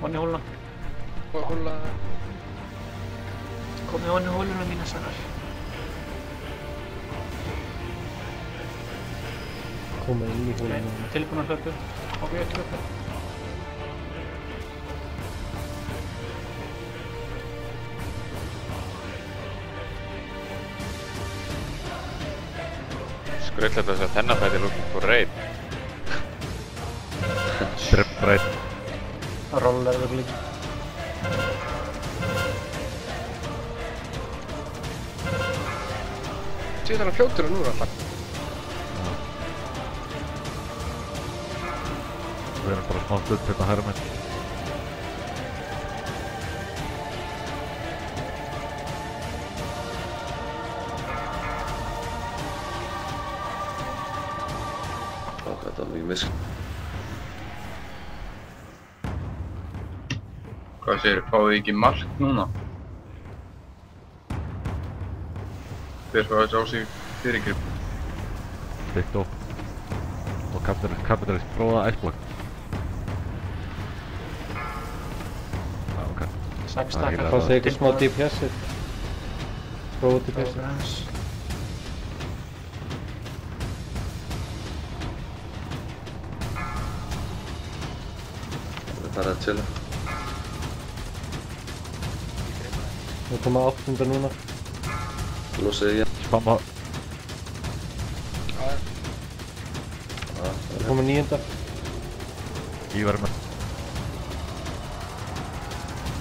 Onni hóluna. Hóla... Komið onni hóluna mína sannar. Komið inn í hóluna. Tilbúin að hlaupa. Ok, ekki hlaupa. Skrölllega þess að þennafæti looking for raid. Strip raid. Roller líka. Sér þannig fljótur og nú alltaf. Við erum bara smá stutt hérna hægra megin. Þetta var mikið misk. Hvað segir, fáið þið ekki mark núna? Þeir fá að sjá sig fyrirgrip. Dicto. Og kapitalist prófaða æsblokk. Já, ok. 6 stakkar. Það sé ykkur smá DPS-ið. Prófa DPS-ið. Það er farið að chilla. Við komum að 8. núna. Losið ég. Spamma. Við komum að 9. Ívar með.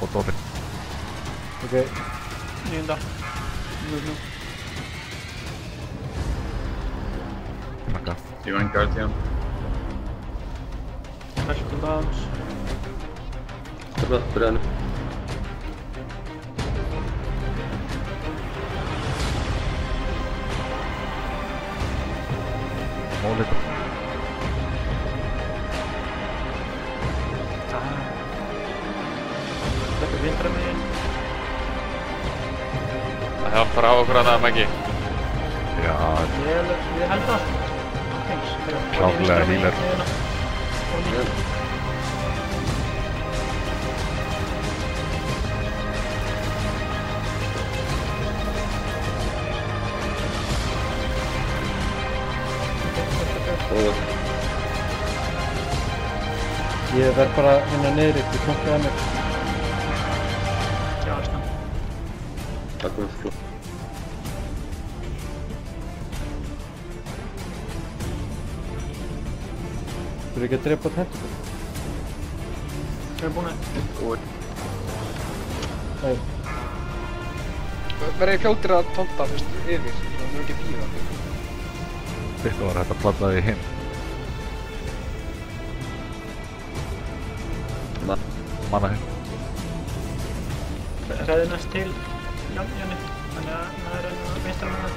Og Dóri. Ok. 9. Nú. Takka. Divine Guardian. Velkom downs. Þetta er byrjaði nú. Mólið. Þetta er vinstra megin. Það hjálpar á okkur að það, Maggi. Já, Ég held það. Klárlega healer. Ég verð bara hérna niður ykkur, knokkaði mig. Já, veist það. Takk fyrir fló. Þú eru ekki að drepa tentacle? Við erum búin að... Nei. Verði fljótir að tónta, þú veist, yfir. Það er ekki að bíða. Dicto var hægt að plata því hinn. Manna hinn. Ræði næst til Janni. Þannig að það er enn vinstra megin.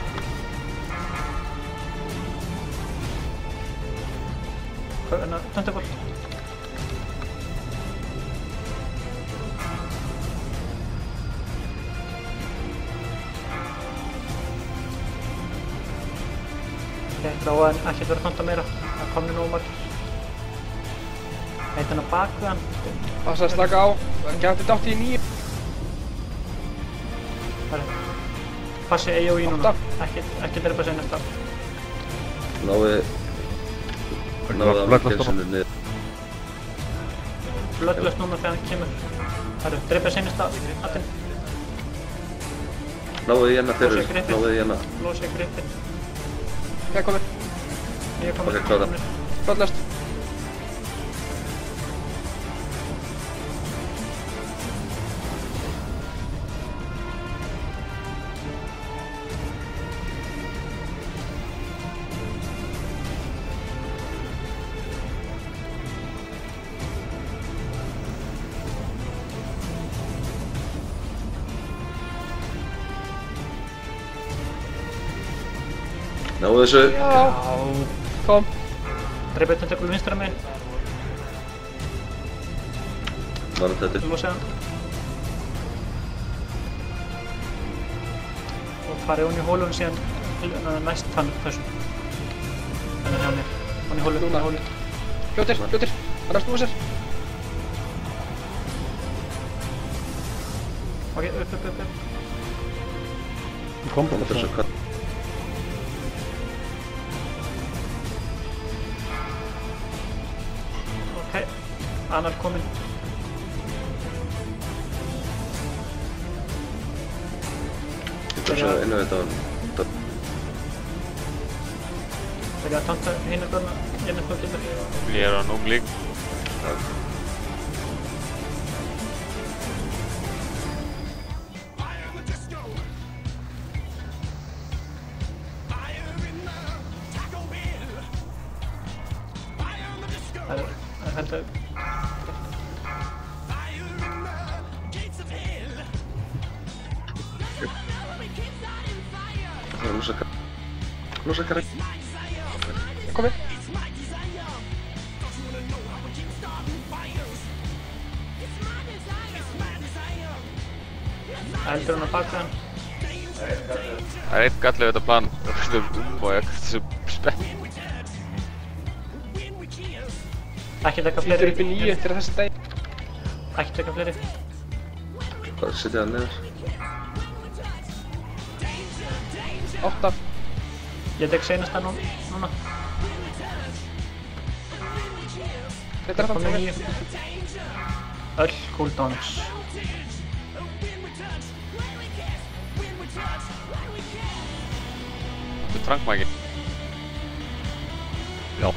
Hvað er það? Tentacle. Þá að ekkert verið að tónta meira. Það komni nógu margir. Heit hann að bak við hann. Passa að slaka á. Gæti dátt í 9. Passi AOE núna. Ekki drepa sig næsta. Náðu að mjög niður. Bloodlust núna þegar hann kemur. Herru, drepa sig næsta. Attinn. Náðu í hérna fyrir. Náðu í hérna. Lósi gripinn. Hvað er komið? Ég er komið. Ok, klára. Bloodlust. Náðu þessu. Já. Kom. Drepa tentacle vinstra megin. Varðu þetta. Lósi hann. Og farið hún í hólun síðan næst hann þessu. Þannig hjá mér. Hún í hólun. Núna. Fljótir. Það er að snúa sér. Ok, upp. Kom bara Þetta er svo kall. Ok, annar kominn. Ég ætla að sjá inn á þetta á hann. Byrja að tanka hinn að getur. Ég er á númlík. Það er heldur. Það er losa kar. Komið. Heldur hann að baka hann. Það er eitt gall við þetta plan. Þú veist, og ég er svo spennt. Ekki taka Sýttur fleiri. upp í 9 eftir þessi dag. Ekki taka fleiri. Bara setja það niður. 8. Ég tek seinasta núna. Þetta er Komið það. 9. Öll cooldowns. Þú trankmæki. Já.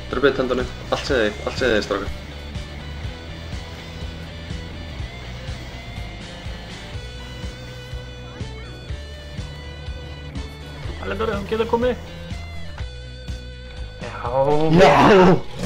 Dröpið tendunum. Allt sem þið, strákar. Alendor, hún getur komið. Já. Já!